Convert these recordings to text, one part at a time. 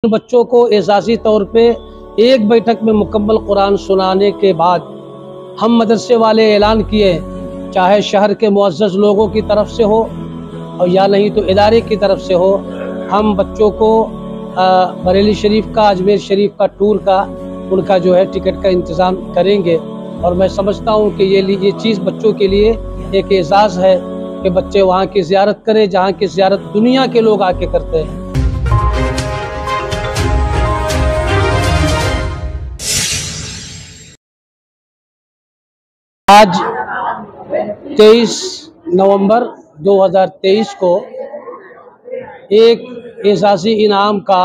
بچوں کو اعزازی طور پہ ایک بیٹھک میں مکمل قرآن سنانے کے بعد ہم مدرسے والے اعلان کیے، چاہے شہر کے معزز لوگوں کی طرف سے ہو اور یا نہیں تو ادارے کی طرف سے ہو، ہم بچوں کو بریلی شریف کا، اجمیر شریف کا ٹور کا ان کا جو ہے ٹکٹ کا انتظام کریں گے۔ اور میں سمجھتا ہوں کہ یہ چیز بچوں کے لیے ایک اعزاز ہے کہ بچے وہاں کی زیارت کریں جہاں کی زیارت دنیا کے لوگ آ کے کرتے ہیں۔ آج 23 نومبر 2023 کو ایک اعزازی انعام کا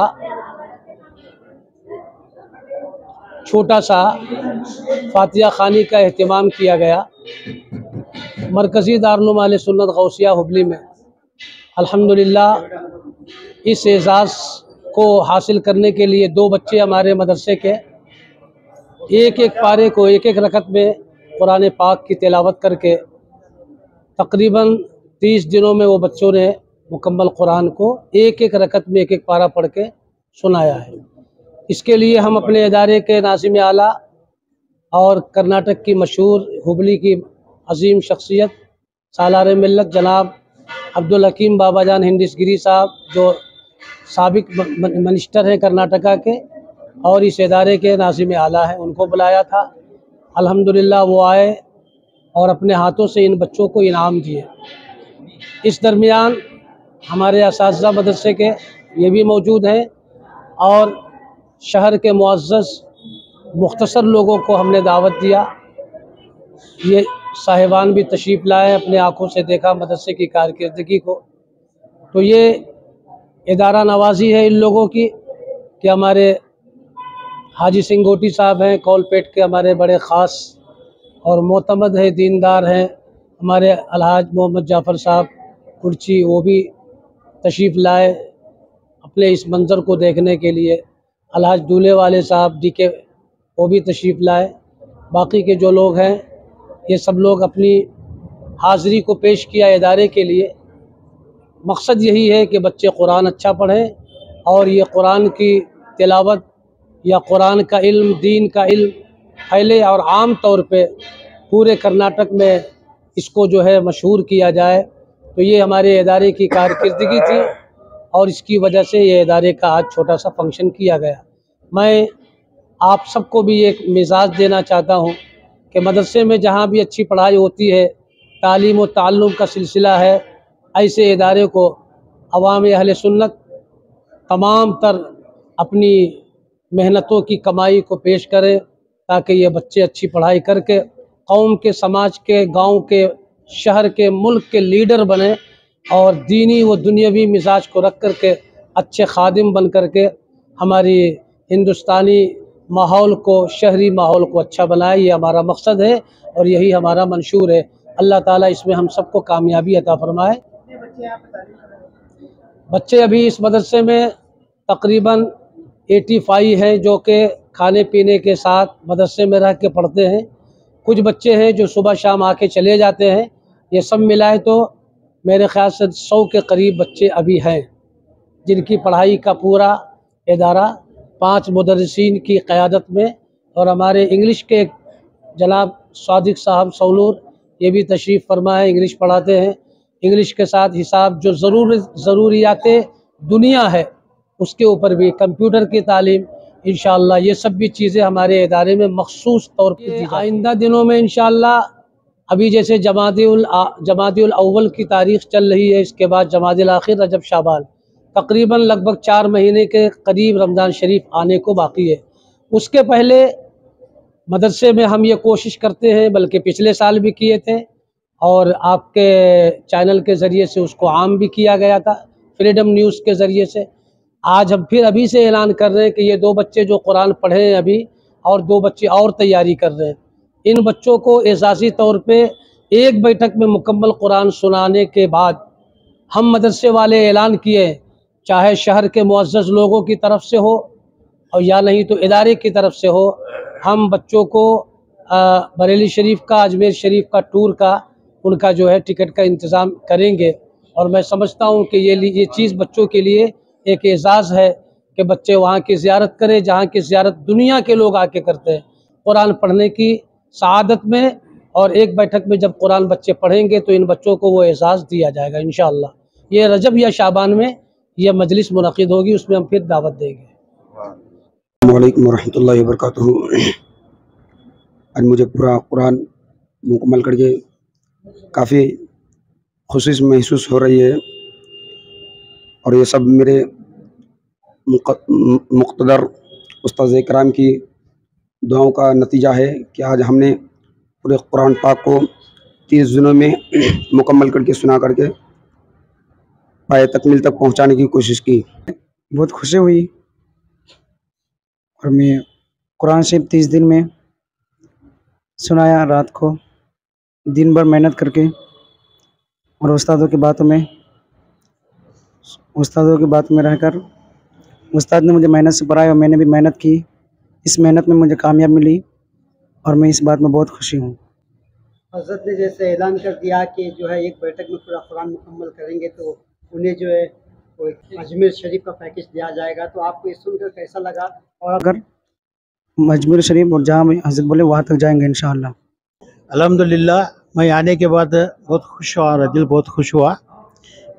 چھوٹا سا فاتحہ خوانی کا اہتمام کیا گیا مرکزی دارالعلوم اہل سنت غوثیہ ہبلی میں۔ الحمدللہ اس اعزاز کو حاصل کرنے کے لیے دو بچے ہمارے مدرسے کے ایک پارے کو ایک رکعت میں قرآن پاک کی تلاوت کر کے تقریباً 30 دنوں میں وہ بچوں نے مکمل قرآن کو ایک رکعت میں ایک پارہ پڑھ کے سنایا ہے۔ اس کے لیے ہم اپنے ادارے کے ناظم اعلیٰ اور کرناٹک کی مشہور ہبلی کی عظیم شخصیت سالار ملت جناب عبدالحکیم بابا جان ہندس گیری صاحب، جو سابق منسٹر ہیں کرناٹکا کے اور اس ادارے کے ناظم اعلیٰ ہیں، ان کو بلایا تھا۔ الحمدللہ وہ آئے اور اپنے ہاتھوں سے ان بچوں کو انعام دیے۔ اس درمیان ہمارے اساتذہ مدرسے کے یہ بھی موجود ہیں اور شہر کے معزز مختصر لوگوں کو ہم نے دعوت دیا۔ یہ صاحبان بھی تشریف لائے، اپنے آنکھوں سے دیکھا مدرسے کی کارکردگی کو۔ تو یہ ادارہ نوازی ہے ان لوگوں کی کہ ہمارے حاجی سنگھوٹی صاحب ہیں کول پیٹ کے، ہمارے بڑے خاص اور معتمد ہیں، دیندار ہیں۔ ہمارے الحاج محمد جعفر صاحب کرچی، وہ بھی تشریف لائے اپنے اس منظر کو دیکھنے کے لیے۔ الحاج دولے والے صاحب ڈی کے، وہ بھی تشریف لائے۔ باقی کے جو لوگ ہیں یہ سب لوگ اپنی حاضری کو پیش کیا ادارے کے لیے۔ مقصد یہی ہے کہ بچے قرآن اچھا پڑھیں اور یہ قرآن کی تلاوت یا قرآن کا علم، دین کا علم پھیلے اور عام طور پہ پورے کرناٹک میں اس کو جو ہے مشہور کیا جائے۔ تو یہ ہمارے ادارے کی کارکردگی تھی اور اس کی وجہ سے یہ ادارے کا آج چھوٹا سا فنکشن کیا گیا۔ میں آپ سب کو بھی ایک مزاج دینا چاہتا ہوں کہ مدرسے میں جہاں بھی اچھی پڑھائی ہوتی ہے، تعلیم و تعلم کا سلسلہ ہے، ایسے ادارے کو عوام اہل سنت تمام تر اپنی محنتوں کی کمائی کو پیش کرے تاکہ یہ بچے اچھی پڑھائی کر کے قوم کے، سماج کے، گاؤں کے، شہر کے، ملک کے لیڈر بنیں اور دینی و دنیاوی مزاج کو رکھ کر کے اچھے خادم بن کر کے ہماری ہندوستانی ماحول کو، شہری ماحول کو اچھا بنائے۔ یہ ہمارا مقصد ہے اور یہی ہمارا منشور ہے۔ اللہ تعالیٰ اس میں ہم سب کو کامیابی عطا فرمائے۔ بچے ابھی اس مدرسے میں تقریباً 85 ہیں جو کہ کھانے پینے کے ساتھ مدرسے میں رہ کے پڑھتے ہیں۔ کچھ بچے ہیں جو صبح شام آ کے چلے جاتے ہیں۔ یہ سب ملائے تو میرے خیال سے 100 کے قریب بچے ابھی ہیں جن کی پڑھائی کا پورا ادارہ 5 مدرسین کی قیادت میں، اور ہمارے انگلش کے جناب صادق صاحب سولور یہ بھی تشریف فرما ہے، انگلش پڑھاتے ہیں۔ انگلش کے ساتھ حساب جو ضروریات دنیا ہے اس کے اوپر بھی، کمپیوٹر کی تعلیم، انشاءاللہ یہ سب بھی چیزیں ہمارے ادارے میں مخصوص طور پر آئندہ دنوں میں انشاءاللہ ابھی جیسے جمادی الاول کی تاریخ چل رہی ہے، اس کے بعد جمادی الاخر، رجب شعبان، تقریباً لگ بھگ 4 مہینے کے قریب رمضان شریف آنے کو باقی ہے۔ اس کے پہلے مدرسے میں ہم یہ کوشش کرتے ہیں، بلکہ پچھلے سال بھی کیے تھے اور آپ کے چینل کے ذریعے سے اس کو عام بھی کیا گیا تھا، فریڈم نیوز کے ذریعے سے۔ آج ہم پھر ابھی سے اعلان کر رہے ہیں کہ یہ 2 بچے جو قرآن پڑھے ہیں ابھی، اور 2 بچے اور تیاری کر رہے ہیں، ان بچوں کو اعزازی طور پہ ایک بیٹھک میں مکمل قرآن سنانے کے بعد ہم مدرسے والے اعلان کیے، چاہے شہر کے معزز لوگوں کی طرف سے ہو اور یا نہیں تو ادارے کی طرف سے ہو، ہم بچوں کو بریلی شریف کا، اجمیر شریف کا ٹور کا ان کا جو ہے ٹکٹ کا انتظام کریں گے۔ اور میں سمجھتا ہوں کہ یہ چیز بچوں کے لیے ایک اعزاز ہے کہ بچے وہاں کی زیارت کریں جہاں کی زیارت دنیا کے لوگ آ کے کرتے ہیں۔ قرآن پڑھنے کی سعادت میں، اور ایک بیٹھک میں جب قرآن بچے پڑھیں گے تو ان بچوں کو وہ اعزاز دیا جائے گا انشاءاللہ۔ یہ رجب یا شعبان میں یہ مجلس منعقد ہوگی، اس میں ہم پھر دعوت دیں گے۔ السلام علیکم ورحمۃ اللہ وبرکاتہ۔ آج مجھے پورا قرآن مکمل کر کے کافی خوشی محسوس ہو رہی ہے، اور یہ سب میرے مقتدر استاذ کرام کی دعاؤں کا نتیجہ ہے کہ آج ہم نے پورے قرآن پاک کو 30 دنوں میں مکمل کر کے سنا کر کے پائے تکمیل تک پہنچانے کی کوشش کی۔ بہت خوشی ہوئی، اور میں قرآن شریف 30 دن میں سنایا، رات کو دن بھر محنت کر کے، اور استادوں کی باتوں میں رہ کر استاد نے مجھے محنت سے پڑھایا، اور میں نے بھی محنت کی۔ اس محنت میں مجھے کامیاب ملی، اور میں اس بات میں بہت خوشی ہوں۔ حضرت نے جیسے اعلان کر دیا کہ جو ہے ایک بیٹھک میں پورا قرآن مکمل کریں گے تو انہیں جو ہے وہ اجمیر شریف کا پیکج دیا جائے گا، تو آپ کو یہ سن کر کیسا لگا؟ اور اگر اجمیر شریف اور جہاں بھی حضرت بولے وہاں تک جائیں گے انشاءاللہ۔ الحمدللہ میں آنے کے بعد بہت خوش ہوا، اور دل بہت خوش ہوا،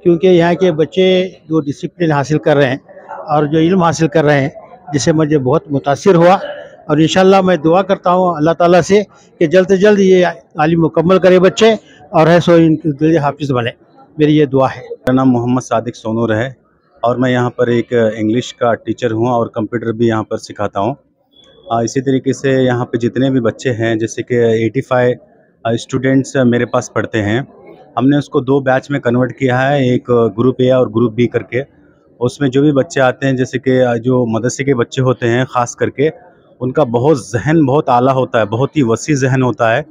کیونکہ یہاں کے بچے جو ڈسپلن حاصل کر رہے ہیں اور جو علم حاصل کر رہے ہیں، جس سے مجھے بہت متاثر ہوا، اور انشاءاللہ میں دعا کرتا ہوں اللہ تعالیٰ سے کہ جلد سے جلد یہ تعلیم مکمل کرے بچے، اور ہے سو ان کے دل حافظ بنے، میری یہ دعا ہے۔ میرا نام محمد صادق سونور ہے، اور میں یہاں پر ایک انگلش کا ٹیچر ہوں اور کمپیوٹر بھی یہاں پر سکھاتا ہوں۔ اسی طریقے سے یہاں پہ جتنے بھی بچے ہیں، جیسے کہ 85 اسٹوڈنٹس میرے پاس پڑھتے ہیں، ہم نے اس کو 2 بیچ میں کنورٹ کیا ہے، ایک گروپ اے اور گروپ بی کر کے۔ اس میں جو بھی بچے آتے ہیں، جیسے کہ جو مدرسے کے بچے ہوتے ہیں خاص کر کے، ان کا ذہن بہت اعلیٰ ہوتا ہے، بہت ہی وسیع ذہن ہوتا ہے،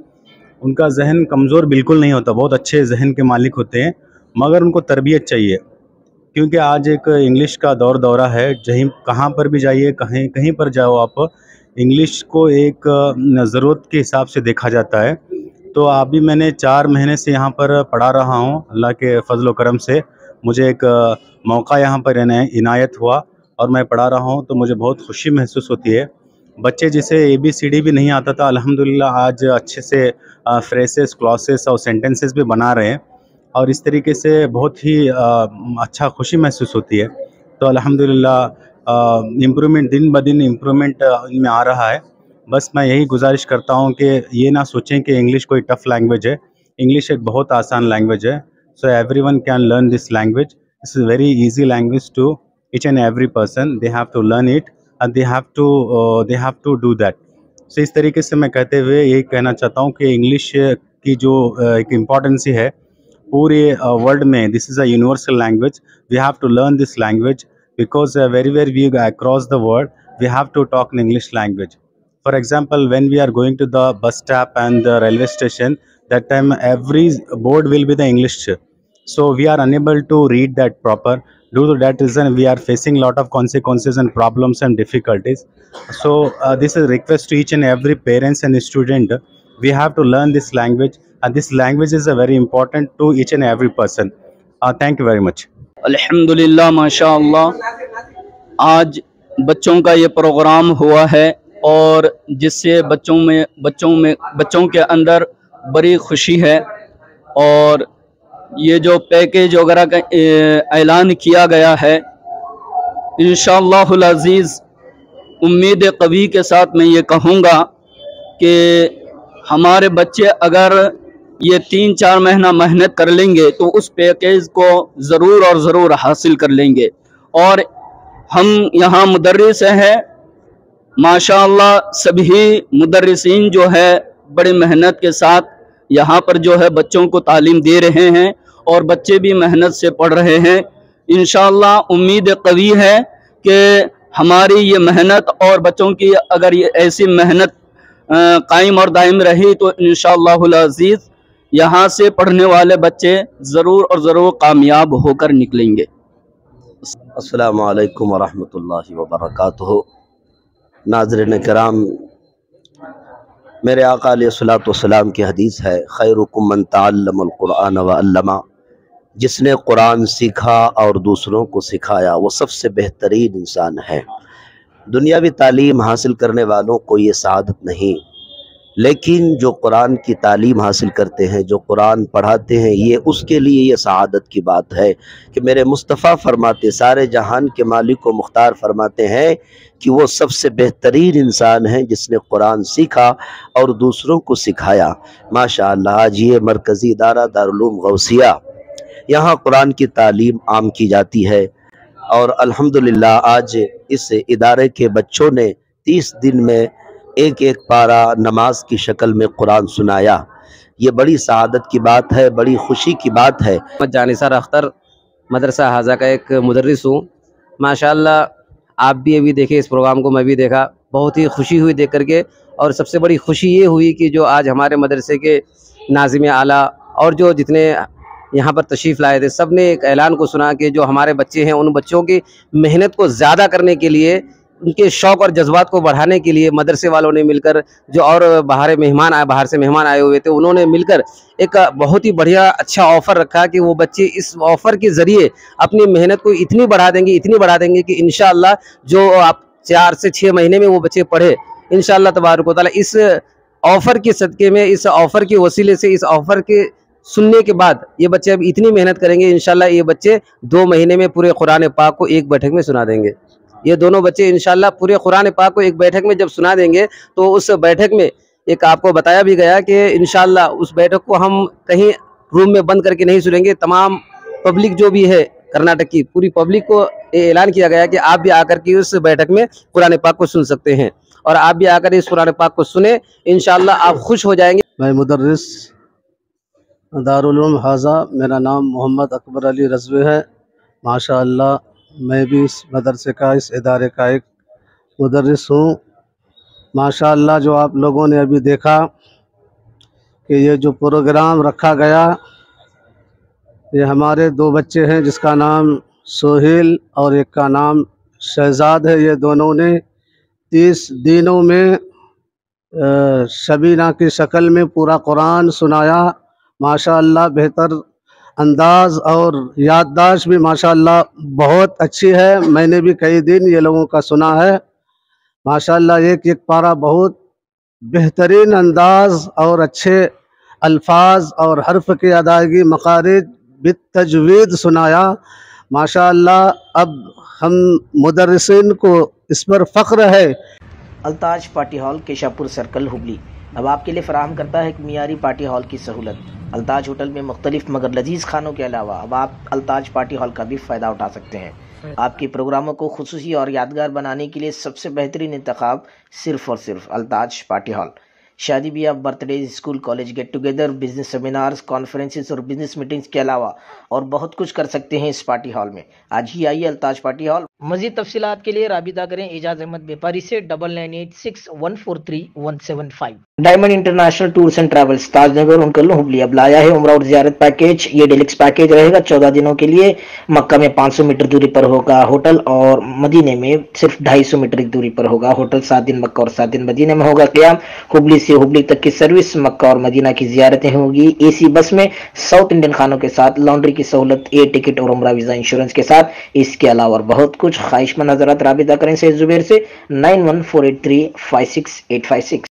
ان کا ذہن کمزور بالکل نہیں ہوتا، بہت اچھے ذہن کے مالک ہوتے ہیں، مگر ان کو تربیت چاہیے، کیونکہ آج ایک انگلش کا دورہ ہے، کہاں پر بھی جائیے، کہیں پر جاؤ آپ، انگلش کو ایک ضرورت کے حساب سے دیکھا جاتا ہے۔ تو ابھی میں نے 4 مہینے سے یہاں پر پڑھا رہا ہوں، اللہ کے فضل و کرم سے مجھے ایک موقع یہاں پر عنایت ہوا، اور میں پڑھا رہا ہوں تو مجھے بہت خوشی محسوس ہوتی ہے۔ بچے جسے ABCD بھی نہیں آتا تھا، الحمدللہ آج اچھے سے فریسز، کلاسز اور سینٹنسز بھی بنا رہے ہیں، اور اس طریقے سے بہت ہی اچھا خوشی محسوس ہوتی ہے۔ تو الحمدللہ امپرومنٹ، دن بدن امپرومنٹ ان میں آ رہا ہے۔ بس میں یہی گزارش کرتا ہوں کہ یہ نہ سوچیں کہ انگلش کوئی ٹف لینگویج ہے، انگلش ایک بہت آسان لینگویج ہے۔ So everyone can learn this language, it's a very easy language to each and every person, they have to learn it and they have to do that. So اس طریقے سے میں کہتے ہوئے یہی کہنا چاہتا ہوں کہ انگلش کی جو ایک امپورٹنسی ہے پورے ورلڈ میں، this is a universal language, we have to learn this language because very we across the world we have to talk in English language. For example, when we are going to the bus stop and the railway station, that time every board will be the English. So we are unable to read that proper. Due to that reason, we are facing lot of consequences and problems and difficulties. So this is a request to each and every parents and student. We have to learn this language, and this language is a very important to each and every person. Thank you very much. الحمدللہ، ماشاءاللہ، آج بچوں کا یہ programme ہوا ہے، اور جس سے بچوں کے اندر بڑی خوشی ہے، اور یہ جو پیکیج وغیرہ کا اعلان کیا گیا ہے، انشاءاللہ العزیز امید قوی کے ساتھ میں یہ کہوں گا کہ ہمارے بچے اگر یہ 3-4 مہینہ محنت کر لیں گے تو اس پیکیج کو ضرور حاصل کر لیں گے۔ اور ہم یہاں مدرس ہیں، ماشاءاللہ سبھی مدرسین جو ہے بڑی محنت کے ساتھ یہاں پر جو ہے بچوں کو تعلیم دے رہے ہیں، اور بچے بھی محنت سے پڑھ رہے ہیں۔ انشاءاللہ امید قوی ہے کہ ہماری یہ محنت اور بچوں کی اگر یہ ایسی محنت قائم اور دائم رہی تو انشاءاللہ العزیز یہاں سے پڑھنے والے بچے ضرور کامیاب ہو کر نکلیں گے۔ السلام علیکم ورحمۃ اللہ وبرکاتہ۔ ناظرین کرام، میرے آقا علیہ الصلوۃ والسلام کی حدیث ہے، خیرکم من تعلم القرآن وعلمہ، جس نے قرآن سیکھا اور دوسروں کو سکھایا وہ سب سے بہترین انسان ہے۔ دنیاوی تعلیم حاصل کرنے والوں کو یہ سعادت نہیں، لیکن جو قرآن کی تعلیم حاصل کرتے ہیں، جو قرآن پڑھاتے ہیں، یہ اس کے لیے یہ سعادت کی بات ہے کہ میرے مصطفیٰ فرماتے، سارے جہان کے مالک و مختار فرماتے ہیں کہ وہ سب سے بہترین انسان ہیں جس نے قرآن سیکھا اور دوسروں کو سکھایا۔ ماشاءاللہ آج یہ مرکزی ادارہ دارالعلوم غوثیہ، یہاں قرآن کی تعلیم عام کی جاتی ہے، اور الحمدللہ آج اس ادارے کے بچوں نے 30 دن میں ایک ایک پارہ نماز کی شکل میں قرآن سنایا۔ یہ بڑی سعادت کی بات ہے، بڑی خوشی کی بات ہے۔ محمد جانثار اختر مدرسہ حاضہ کا ایک مدرس ہوں۔ ماشاءاللہ آپ بھی ابھی دیکھے اس پروگرام کو، میں بھی دیکھا، بہت ہی خوشی ہوئی دیکھ کر کے، اور سب سے بڑی خوشی یہ ہوئی کہ جو آج ہمارے مدرسے کے ناظم اعلیٰ اور جو جتنے یہاں پر تشریف لائے تھے سب نے ایک اعلان کو سنا کہ جو ہمارے بچے ہیں ان بچوں کی محنت کو زیادہ کرنے کے لیے، ان کے شوق اور جذبات کو بڑھانے کے لیے مدرسے والوں نے مل کر، جو اور باہر سے مہمان آئے ہوئے تھے، انہوں نے مل کر ایک بہت ہی بڑھیا اچھا آفر رکھا کہ وہ بچے اس آفر کے ذریعے اپنی محنت کو اتنی بڑھا دیں گے کہ انشاءاللہ جو آپ 4 سے 6 مہینے میں وہ بچے پڑھے، انشاءاللہ تبارک و تعالی اس آفر کے صدقے میں، اس آفر کے وسیلے سے، اس آفر کے سننے کے بعد یہ بچے اب اتنی محنت کریں گے، انشاءاللہ یہ بچے 2 مہینے میں پورے قرآن پاک کو ایک بیٹھک میں سنا دیں گے۔ یہ دونوں بچے انشاءاللہ پورے قرآن پاک کو ایک بیٹھک میں جب سنا دیں گے تو اس بیٹھک میں ایک آپ کو بتایا بھی گیا کہ انشاءاللہ اس بیٹھک کو ہم کہیں روم میں بند کر کے نہیں سنیں گے، تمام پبلک جو بھی ہے کرناٹک کی پوری پبلک کو اعلان کیا گیا کہ آپ بھی آ کر کے اس بیٹھک میں قرآن پاک کو سن سکتے ہیں، اور آپ بھی آ کر اس قرآن پاک کو سنیں، انشاءاللہ آپ خوش ہو جائیں گے۔ میں مدرس دارالعلوم حاضہ، میرا نام محمد اکبر علی رضوی ہے۔ ماشاءاللہ میں بھی اس مدرسے کا، اس ادارے کا ایک مدرس ہوں۔ ماشاءاللہ جو آپ لوگوں نے ابھی دیکھا کہ یہ جو پروگرام رکھا گیا، یہ ہمارے 2 بچے ہیں جس کا نام سہیل اور ایک کا نام شہزاد ہے۔ یہ دونوں نے 30 دنوں میں شبینہ کی شکل میں پورا قرآن سنایا۔ ماشاءاللہ بہتر انداز اور یادداشت بھی ماشاءاللہ بہت اچھی ہے۔ میں نے بھی کئی دن یہ لوگوں کا سنا ہے۔ ماشاءاللہ ایک پارہ بہت بہترین انداز اور اچھے الفاظ اور حرف کی ادائیگی مخارج بالتجوید سنایا۔ ماشاءاللہ اب ہم مدرسین کو اس پر فخر ہے۔ التاج پارٹی ہال کیشاپور سرکل ہبلی اب آپ کے لیے فراہم کرتا ہے ایک معیاری پارٹی ہال کی سہولت۔ التاج ہوٹل میں مختلف مگر لذیذ کھانوں کے علاوہ اب آپ التاج پارٹی ہال کا بھی فائدہ اٹھا سکتے ہیں۔ آپ کے پروگراموں کو خصوصی اور یادگار بنانے کے لیے سب سے بہترین انتخاب صرف اور صرف التاج پارٹی ہال۔ شادی بیاہ، birthday, school college get together, business seminars, conferences اور بزنس میٹنگز کے علاوہ اور بہت کچھ کر سکتے ہیں اس پارٹی ہال میں۔ آج ہی آئیے التاج پارٹی ہال۔ مزید تفصیلات کے لیے رابطہ کریں اعجاز احمد بیپاری سے 9986143175۔ Diamond international tours and travels, Taj Nagar Unkal Hubli اب لایا ہے عمرہ اور زیارت پیکیج۔ یہ ڈیلکس پیکیج رہے گا 14 دنوں کے لیے۔ مکہ میں 500 میٹر دوری پر ہوگا ہوٹل، اور مدینے میں صرف 250 میٹر کی دوری پر ہوگا ہوٹل۔ 7 دن مکہ اور 7 دن مدینے میں ہوگا قیام۔ ہبلی سے ہبلی تک کی سروس، مکہ اور مدینہ کی زیارتیں ہوگی اے سی بس میں، ساؤتھ انڈین کھانوں کے ساتھ، لانڈری کی سہولت، ایئر ٹکٹ اور عمرہ ویزا انشورنس کے ساتھ۔ اس کے علاوہ اور بہت کچھ۔ خواہش مند حضرات رابطہ کریں سید زبیر سے 9148356856۔